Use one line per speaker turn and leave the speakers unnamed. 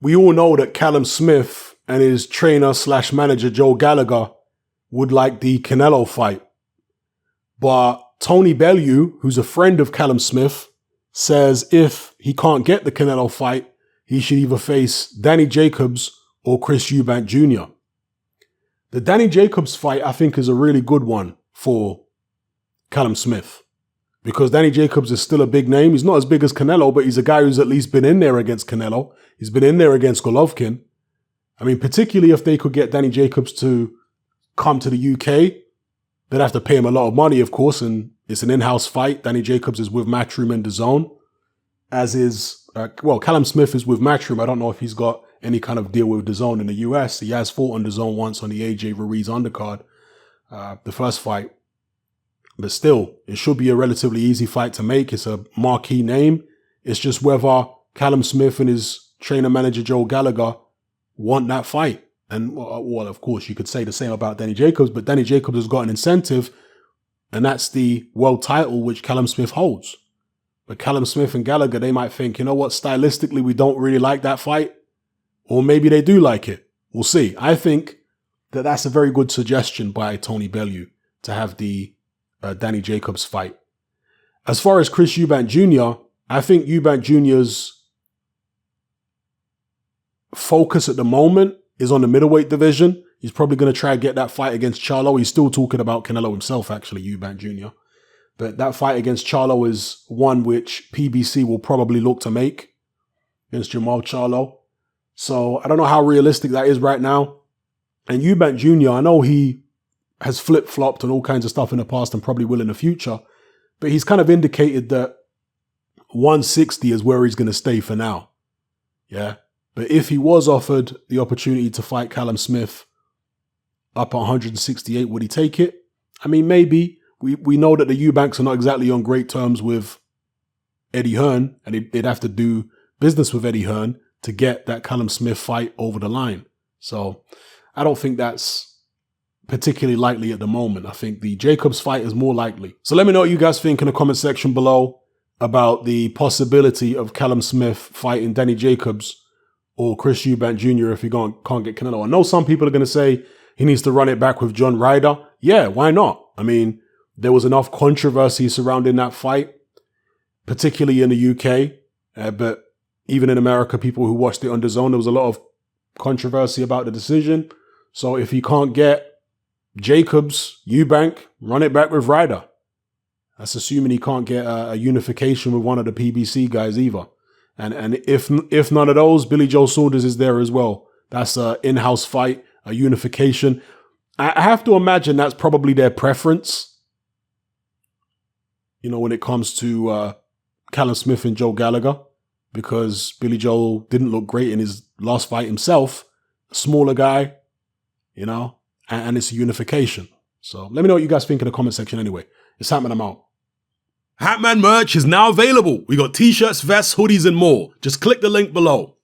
we all know that Callum Smith and his trainer slash manager Joe Gallagher would like the Canelo fight. But Tony Bellew, who's a friend of Callum Smith, says if he can't get the Canelo fight, he should either face Danny Jacobs or Chris Eubank Jr. The Danny Jacobs fight, I think, is a really good one for Callum Smith because Danny Jacobs is still a big name. He's not as big as Canelo, but he's a guy who's at least been in there against Canelo. He's been in there against Golovkin. I mean, particularly if they could get Danny Jacobs to come to the UK, they'd have to pay him a lot of money, of course, and it's an in-house fight. Danny Jacobs is with Matchroom and DAZN, as is, Callum Smith is with Matchroom. I don't know if he's got any kind of deal with DAZN in the US. He has fought on DAZN once on the AJ Ruiz undercard, the first fight. But still, it should be a relatively easy fight to make. It's a marquee name. It's just whether Callum Smith and his trainer-manager Joe Gallagher want that fight. And, well, of course, you could say the same about Danny Jacobs, but Danny Jacobs has got an incentive, and that's the world title which Callum Smith holds. But Callum Smith and Gallagher, they might think, you know what, stylistically, we don't really like that fight. Or maybe they do like it. We'll see. I think that that's a very good suggestion by Tony Bellew to have the Danny Jacobs fight. As far as Chris Eubank Jr., I think Eubank Jr.'s focus at the moment is on the middleweight division. He's probably going to try and get that fight against Charlo. He's still talking about Canelo himself, actually, Eubank Jr. But that fight against Charlo is one which PBC will probably look to make against Jamal Charlo. So I don't know how realistic that is right now. And Eubank Jr., I know he has flip-flopped and all kinds of stuff in the past and probably will in the future. But he's kind of indicated that 160 is where he's going to stay for now. Yeah. But if he was offered the opportunity to fight Callum Smith up at 168, would he take it? I mean, maybe. We know that the Eubanks are not exactly on great terms with Eddie Hearn, and they'd have to do business with Eddie Hearn to get that Callum Smith fight over the line. So I don't think that's particularly likely at the moment. I think the Jacobs fight is more likely. So let me know what you guys think in the comment section below about the possibility of Callum Smith fighting Danny Jacobs or Chris Eubank Jr. if he can't get Canelo. I know some people are going to say he needs to run it back with John Ryder. Yeah, why not? I mean, there was enough controversy surrounding that fight, particularly in the UK. But even in America, people who watched it on DAZN, there was a lot of controversy about the decision. So if he can't get Jacobs, Eubank, run it back with Ryder. That's assuming he can't get a unification with one of the PBC guys either. And if none of those, Billy Joe Saunders is there as well. That's an in-house fight, a unification. I have to imagine that's probably their preference. You know, when it comes to Callum Smith and Joe Gallagher, because Billy Joe didn't look great in his last fight himself. Smaller guy, you know, and it's a unification. So let me know what you guys think in the comment section anyway. It's Hatman, I'm out.
Hatman merch is now available. We got t-shirts, vests, hoodies, and more. Just click the link below.